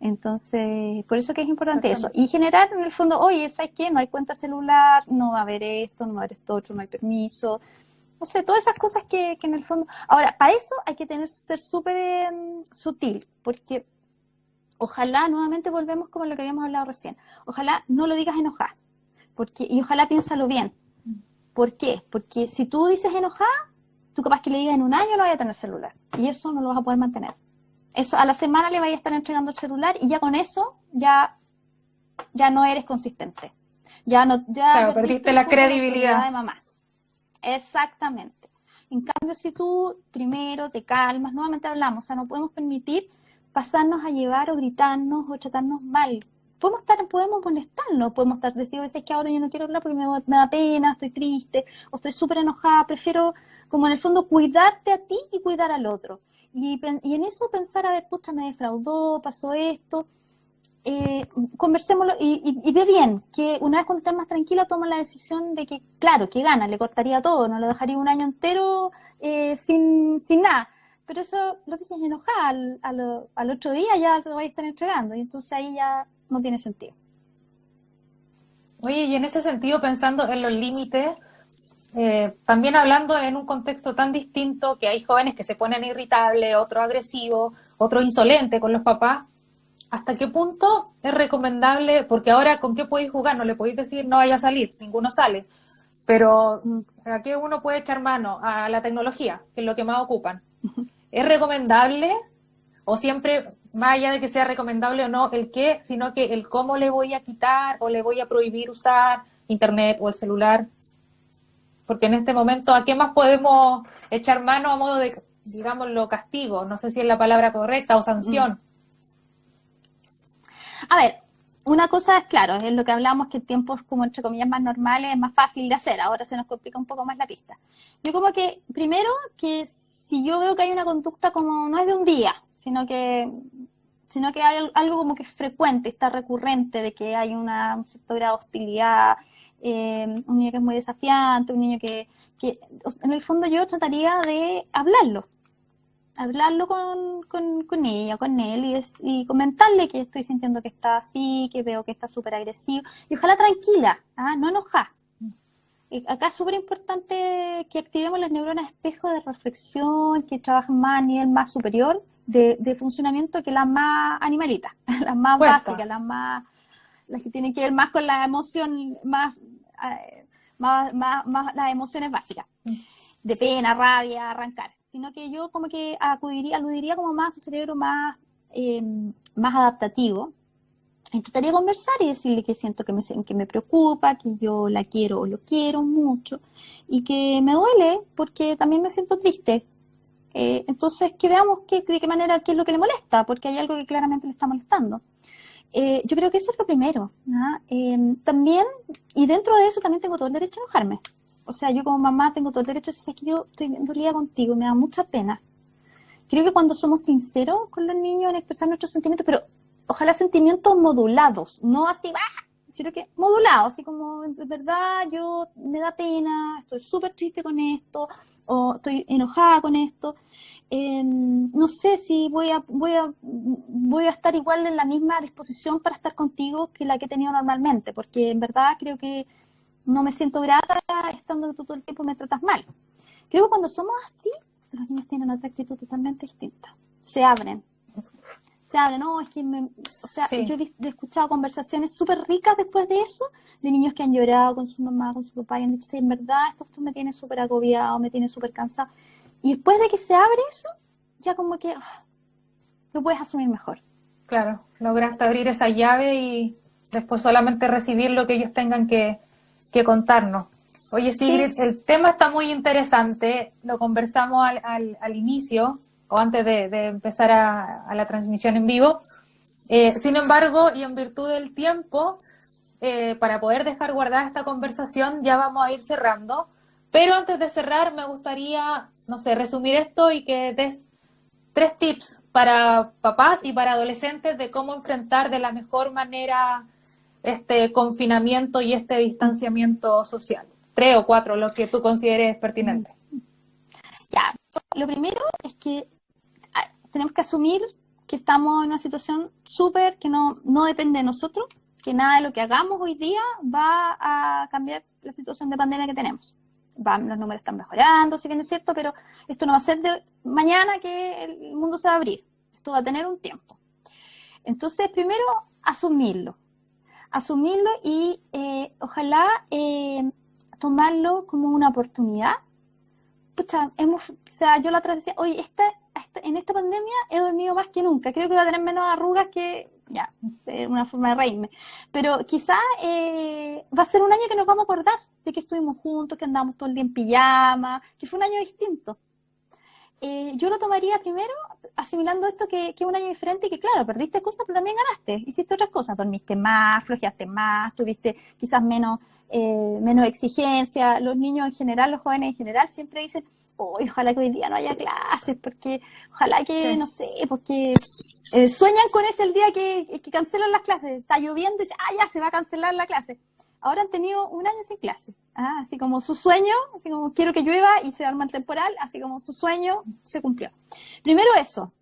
Entonces, por eso que es importante eso. Y generar, en el fondo, oye, ¿sabes qué? No hay cuenta celular, no va a haber esto, no va a haber esto otro, no hay permiso. No sé, todas esas cosas que en el fondo... Ahora, para eso hay que ser súper sutil, porque ojalá, nuevamente volvemos como lo que habíamos hablado recién, ojalá no lo digas enojada, y ojalá piénsalo bien. ¿Por qué? Porque si tú dices enojada, tú capaz que le digas en un año no vaya a tener celular, y eso no lo vas a poder mantener. Eso a la semana le vaya a estar entregando el celular y ya con eso ya no eres consistente. Claro, perdiste la credibilidad de mamá. Exactamente. En cambio, si tú primero te calmas, nuevamente hablamos, o sea, no podemos permitir pasarnos a llevar o gritarnos o tratarnos mal, podemos molestarnos, podemos estar diciendo, es que ahora yo no quiero hablar porque me da pena, estoy triste, o estoy súper enojada, prefiero, como en el fondo, cuidarte a ti y cuidar al otro. Y en eso pensar, a ver, pucha, me defraudó, pasó esto, conversémoslo y ve bien, que una vez cuando estés más tranquila toma la decisión de que, claro, que gana, le cortaría todo, no lo dejaría un año entero sin nada. Pero eso lo dices enojada, al otro día ya te lo vais a estar entregando, y entonces ahí ya no tiene sentido. Oye, y en ese sentido, pensando en los límites, también hablando en un contexto tan distinto, que hay jóvenes que se ponen irritables, otros agresivos, otros insolentes con los papás, ¿hasta qué punto es recomendable? Porque ahora, ¿con qué podéis jugar? No le podéis decir no vaya a salir, ninguno sale. Pero ¿a qué uno puede echar mano? A la tecnología, que es lo que más ocupan. ¿Es recomendable? O siempre, más allá de que sea recomendable o no, el qué, sino que el cómo le voy a quitar o le voy a prohibir usar internet o el celular. Porque en este momento, ¿a qué más podemos echar mano a modo de, digámoslo, castigo? No sé si es la palabra correcta, o sanción. A ver, una cosa es, claro, es lo que hablamos, que en tiempos como entre comillas más normales es más fácil de hacer, ahora se nos complica un poco más la pista. Yo como que, primero, que si yo veo que hay una conducta como, no es de un día, sino que hay algo como que es frecuente, está recurrente, de que hay un cierto grado de hostilidad, un niño que es muy desafiante, un niño que en el fondo yo trataría de hablarlo con ella, con él, y comentarle que estoy sintiendo que está así, que veo que está súper agresivo, y ojalá tranquila, no enojada. Y acá es súper importante que activemos las neuronas espejo de reflexión, que trabajen más a nivel más superior de funcionamiento que las más animalitas, las más básicas, las que tienen que ver más con la emoción, más las emociones básicas, de pena, rabia, arrancar, sino que yo como que aludiría como más a su cerebro más adaptativo. Y trataría de conversar y decirle que siento que me preocupa, que yo la quiero o lo quiero mucho y que me duele porque también me siento triste. Entonces, que veamos de qué manera, qué es lo que le molesta, porque hay algo que claramente le está molestando. Yo creo que eso es lo primero, ¿no? También, y dentro de eso también tengo todo el derecho a enojarme. O sea, yo como mamá tengo todo el derecho a decir que yo estoy dolida contigo, me da mucha pena. Creo que cuando somos sinceros con los niños en expresar nuestros sentimientos, pero ojalá sentimientos modulados, no así, sino que modulados, así como, en verdad, me da pena, estoy súper triste con esto, o estoy enojada con esto, no sé si voy a estar igual en la misma disposición para estar contigo que la que he tenido normalmente, porque en verdad creo que no me siento grata estando que tú todo el tiempo me tratas mal. Creo que cuando somos así, los niños tienen otra actitud totalmente distinta. Se abren. No, es que sí. Yo he escuchado conversaciones súper ricas después de eso, de niños que han llorado con su mamá, con su papá, y han dicho, sí, en verdad, esto me tiene súper agobiado, me tiene súper cansado. Y después de que se abre eso, ya como que lo puedes asumir mejor. Claro, lograste abrir esa llave y después solamente recibir lo que ellos tengan que contarnos. Oye, Sigrid, sí. El tema está muy interesante, lo conversamos al inicio, o antes de empezar a la transmisión en vivo. Sin embargo, y en virtud del tiempo, para poder dejar guardada esta conversación, ya vamos a ir cerrando. Pero antes de cerrar, me gustaría, no sé, resumir esto y que des 3 tips para papás y para adolescentes de cómo enfrentar de la mejor manera este confinamiento y este distanciamiento social. 3 o 4, lo que tú consideres pertinente. Ya, lo primero es que tenemos que asumir que estamos en una situación súper que no depende de nosotros, que nada de lo que hagamos hoy día va a cambiar la situación de pandemia que tenemos. Los números están mejorando, sí que no es cierto, pero esto no va a ser de mañana que el mundo se va a abrir. Esto va a tener un tiempo. Entonces, primero, asumirlo y ojalá tomarlo como una oportunidad. Pucha, yo la otra vez decía, oye, en esta pandemia he dormido más que nunca, creo que voy a tener menos arrugas que, una forma de reírme, pero quizá va a ser un año que nos vamos a acordar de que estuvimos juntos, que andamos todo el día en pijama, que fue un año distinto. yo lo tomaría primero asimilando esto que es un año diferente y que claro, perdiste cosas, pero también ganaste, hiciste otras cosas, dormiste más, flojeaste más, tuviste quizás menos exigencia. Los niños en general, los jóvenes en general siempre dicen, oh, ojalá que hoy día no haya clases, porque ojalá que, Sí. no sé, porque sueñan con ese el día que cancelan las clases, está lloviendo y dicen, ya se va a cancelar la clase. Ahora han tenido un año sin clase, así como su sueño, así como quiero que llueva y se arma el temporal, así como su sueño se cumplió. Primero eso,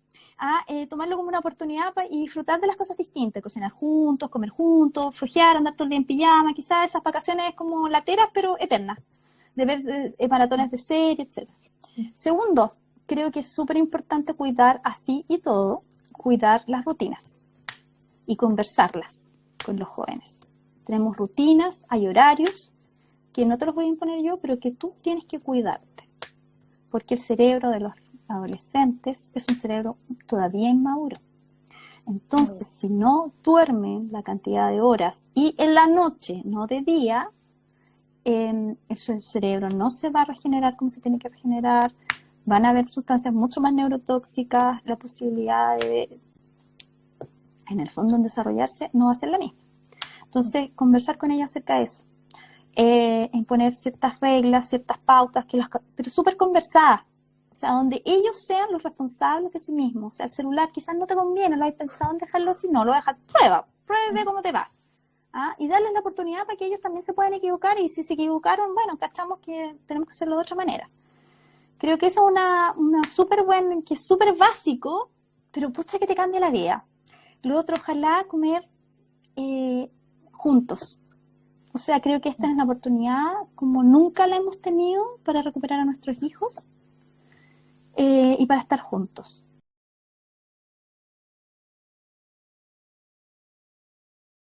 tomarlo como una oportunidad y disfrutar de las cosas distintas, cocinar juntos, comer juntos, flojear, andar todo el día en pijama, quizás esas vacaciones como lateras pero eternas, de ver maratones de serie, etc. Segundo, creo que es súper importante cuidar así y todo, cuidar las rutinas y conversarlas con los jóvenes. Tenemos rutinas, hay horarios que no te los voy a imponer yo, pero que tú tienes que cuidarte, porque el cerebro de los adolescentes es un cerebro todavía inmaduro. Entonces, si no duermen la cantidad de horas y en la noche, no de día, el cerebro no se va a regenerar como se tiene que regenerar, van a haber sustancias mucho más neurotóxicas, la posibilidad de, en el fondo, en desarrollarse no va a ser la misma. Entonces, conversar con ellos acerca de eso, imponer ciertas reglas, ciertas pautas, pero súper conversadas, o sea, donde ellos sean los responsables de sí mismos. O sea, el celular quizás no te conviene, lo has pensado en dejarlo así, no, lo voy a dejar, pruebe cómo te va. Y darles la oportunidad para que ellos también se puedan equivocar, y si se equivocaron, bueno, cachamos que tenemos que hacerlo de otra manera. Creo que eso es una súper buena, que es súper básico, pero pucha que te cambia la vida. Lo otro, ojalá comer juntos. O sea, creo que esta es una oportunidad como nunca la hemos tenido para recuperar a nuestros hijos y para estar juntos.